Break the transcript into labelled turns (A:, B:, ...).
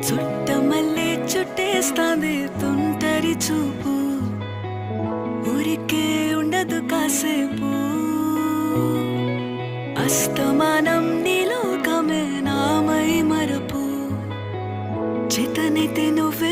A: చుట్టమల్లే చుట్టేస్తాంది తుంటరి చూపు, ఊరికే ఉండదు కాసేపు. అస్తమానం నీలోకమే నామై మరపు, చేతనైతే నువ్వే